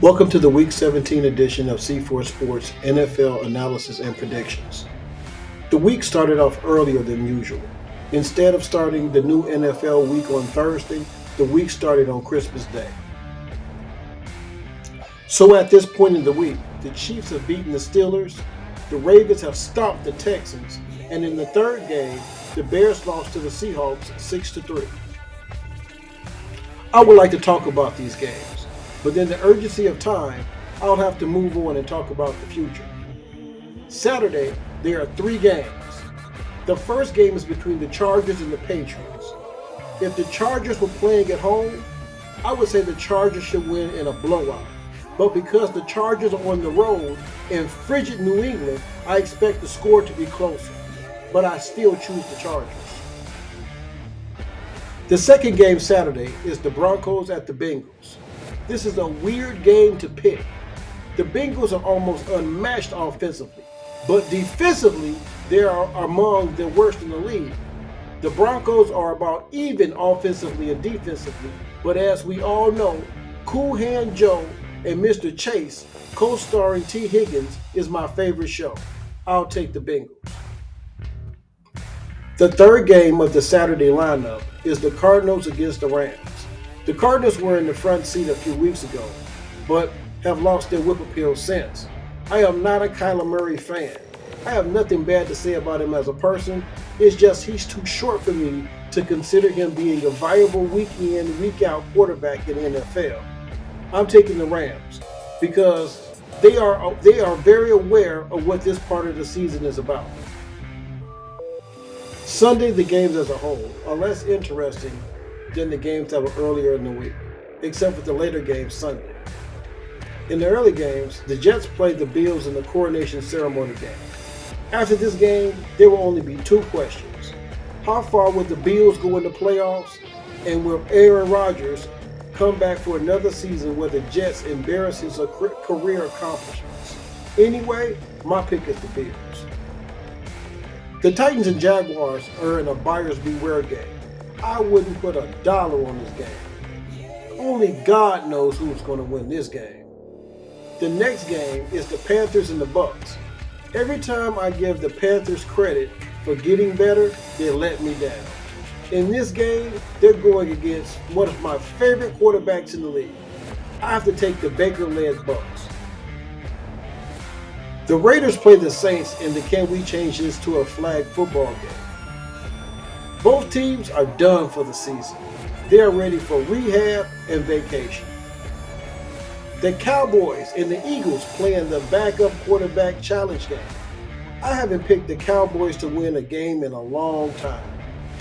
Welcome to the Week 17 edition of C4 Sports NFL Analysis and Predictions. The week started off earlier than usual. Instead of starting the new NFL week on Thursday, the week started on Christmas Day. So at this point in the week, the Chiefs have beaten the Steelers, the Ravens have stomped the Texans, and in the third game, the Bears lost to the Seahawks 6-3. I would like to talk about these games, but in the urgency of time, I'll have to move on and talk about the future. Saturday, there are 3 games. The first game is between the Chargers and the Patriots. If the Chargers were playing at home, I would say the Chargers should win in a blowout. But because the Chargers are on the road in frigid New England, I expect the score to be closer. But I still choose the Chargers. The second game Saturday is the Broncos at the Bengals. This is a weird game to pick. The Bengals are almost unmatched offensively, but defensively, they are among the worst in the league. The Broncos are about even offensively and defensively, but as we all know, Cool Hand Joe and Mr. Chase, co-starring T. Higgins, is my favorite show. I'll take the Bengals. The third game of the Saturday lineup is the Cardinals against the Rams. The Cardinals were in the front seat a few weeks ago, but have lost their whip appeal since. I am not a Kyler Murray fan. I have nothing bad to say about him as a person. It's just he's too short for me to consider him being a viable week in, week out quarterback in the NFL. I'm taking the Rams because they are very aware of what this part of the season is about. Sunday, the games as a whole are less interesting than the games that were earlier in the week, except for the later games Sunday. In the early games, the Jets played the Bills in the coronation ceremony game. After this game, there will only be 2 questions. How far will the Bills go in the playoffs? And will Aaron Rodgers come back for another season where the Jets embarrass his career accomplishments? Anyway, my pick is the Bills. The Titans and Jaguars are in a buyer's beware game. I wouldn't put $1 on this game. Only God knows who's going to win this game. The next game is the Panthers and the Bucks. Every time I give the Panthers credit for getting better, they let me down. In this game, they're going against one of my favorite quarterbacks in the league. I have to take the Baker-led Bucks. The Raiders play the Saints in the Can We Change This to a Flag football game. Both teams are done for the season. They are ready for rehab and vacation. The Cowboys and the Eagles play in the backup quarterback challenge game. I haven't picked the Cowboys to win a game in a long time,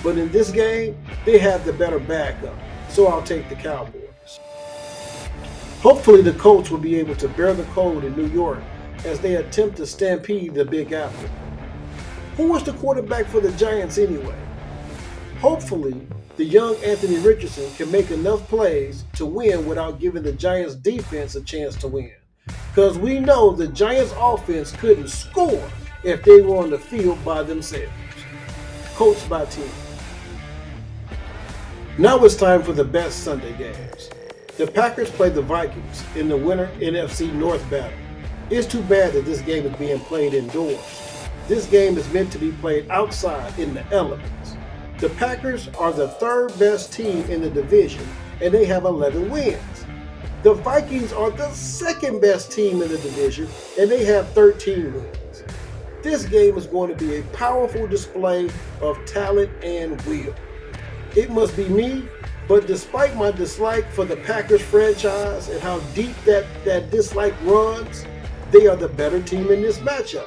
but in this game, they have the better backup, so I'll take the Cowboys. Hopefully the Colts will be able to bear the cold in New York as they attempt to stampede the Big Apple. Who was the quarterback for the Giants anyway? Hopefully, the young Anthony Richardson can make enough plays to win without giving the Giants defense a chance to win. Because we know the Giants offense couldn't score if they were on the field by themselves. Coached by team. Now it's time for the best Sunday games. The Packers play the Vikings in the winter NFC North battle. It's too bad that this game is being played indoors. This game is meant to be played outside in the elements. The Packers are the 3rd best team in the division, and they have 11 wins. The Vikings are the 2nd best team in the division, and they have 13 wins. This game is going to be a powerful display of talent and will. It must be me, but despite my dislike for the Packers franchise and how deep that dislike runs, they are the better team in this matchup.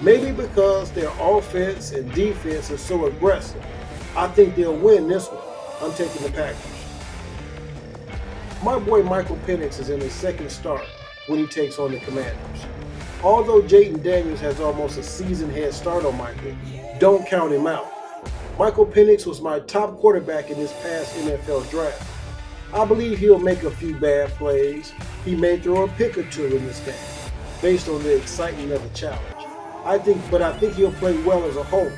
Maybe because their offense and defense is so aggressive. I think they'll win this one. I'm taking the Packers. My boy Michael Penix is in his 2nd start when he takes on the Commanders. Although Jayden Daniels has almost a season head start on Michael, don't count him out. Michael Penix was my top quarterback in this past NFL draft. I believe he'll make a few bad plays. He may throw a pick or 2 in this game, based on the excitement of the challenge. I think he'll play well as a whole.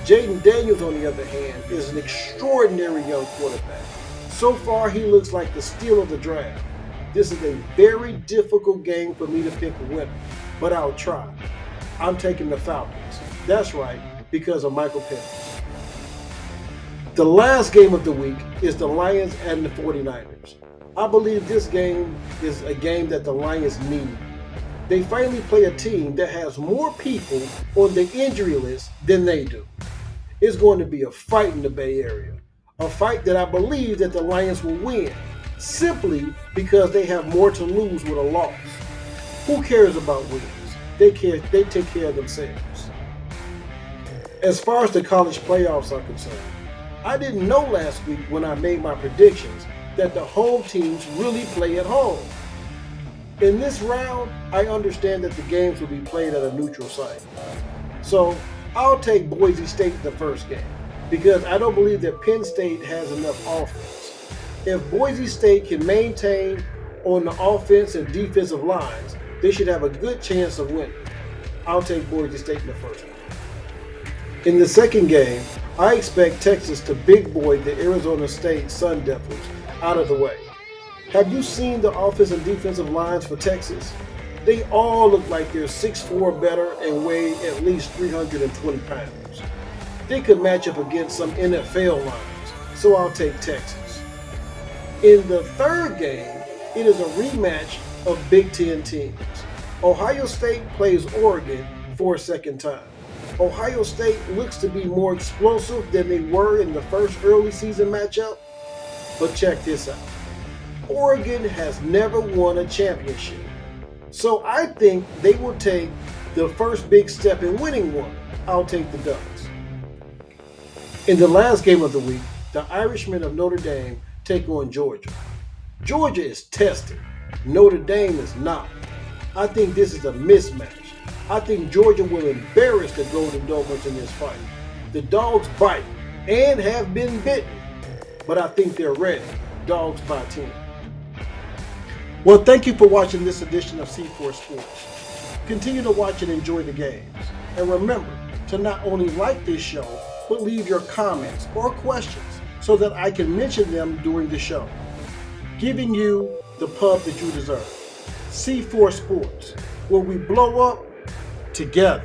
Jayden Daniels, on the other hand, is an extraordinary young quarterback. So far, he looks like the steal of the draft. This is a very difficult game for me to pick a winner, but I'll try. I'm taking the Falcons. That's right, because of Michael Penix. The last game of the week is the Lions and the 49ers. I believe this game is a game that the Lions need. They finally play a team that has more people on the injury list than they do. It's going to be a fight in the Bay Area. A fight that I believe that the Lions will win, simply because they have more to lose with a loss. Who cares about wins? They take care of themselves. As far as the college playoffs are concerned, I didn't know last week when I made my predictions that the home teams really play at home. In this round, I understand that the games will be played at a neutral site. So I'll take Boise State in the first game because I don't believe that Penn State has enough offense. If Boise State can maintain on the offense and defensive lines, they should have a good chance of winning. I'll take Boise State in the first one. In the second game, I expect Texas to big boy the Arizona State Sun Devils out of the way. Have you seen the offensive and defensive lines for Texas? They all look like they're 6'4" better and weigh at least 320 pounds. They could match up against some NFL lines, so I'll take Texas. In the third game, it is a rematch of Big Ten teams. Ohio State plays Oregon for a second time. Ohio State looks to be more explosive than they were in the first early season matchup, but check this out. Oregon has never won a championship, so I think they will take the first big step in winning one. I'll take the Ducks. In the last game of the week, the Irishmen of Notre Dame take on Georgia. Georgia is tested. Notre Dame is not. I think this is a mismatch. I think Georgia will embarrass the Golden Dogs in this fight. The Dogs bite and have been bitten, but I think they're ready. Dogs by 10. Well, thank you for watching this edition of C4 Sports. Continue to watch and enjoy the games. And remember to not only like this show, but leave your comments or questions so that I can mention them during the show, giving you the pub that you deserve. C4 Sports, where we blow up together.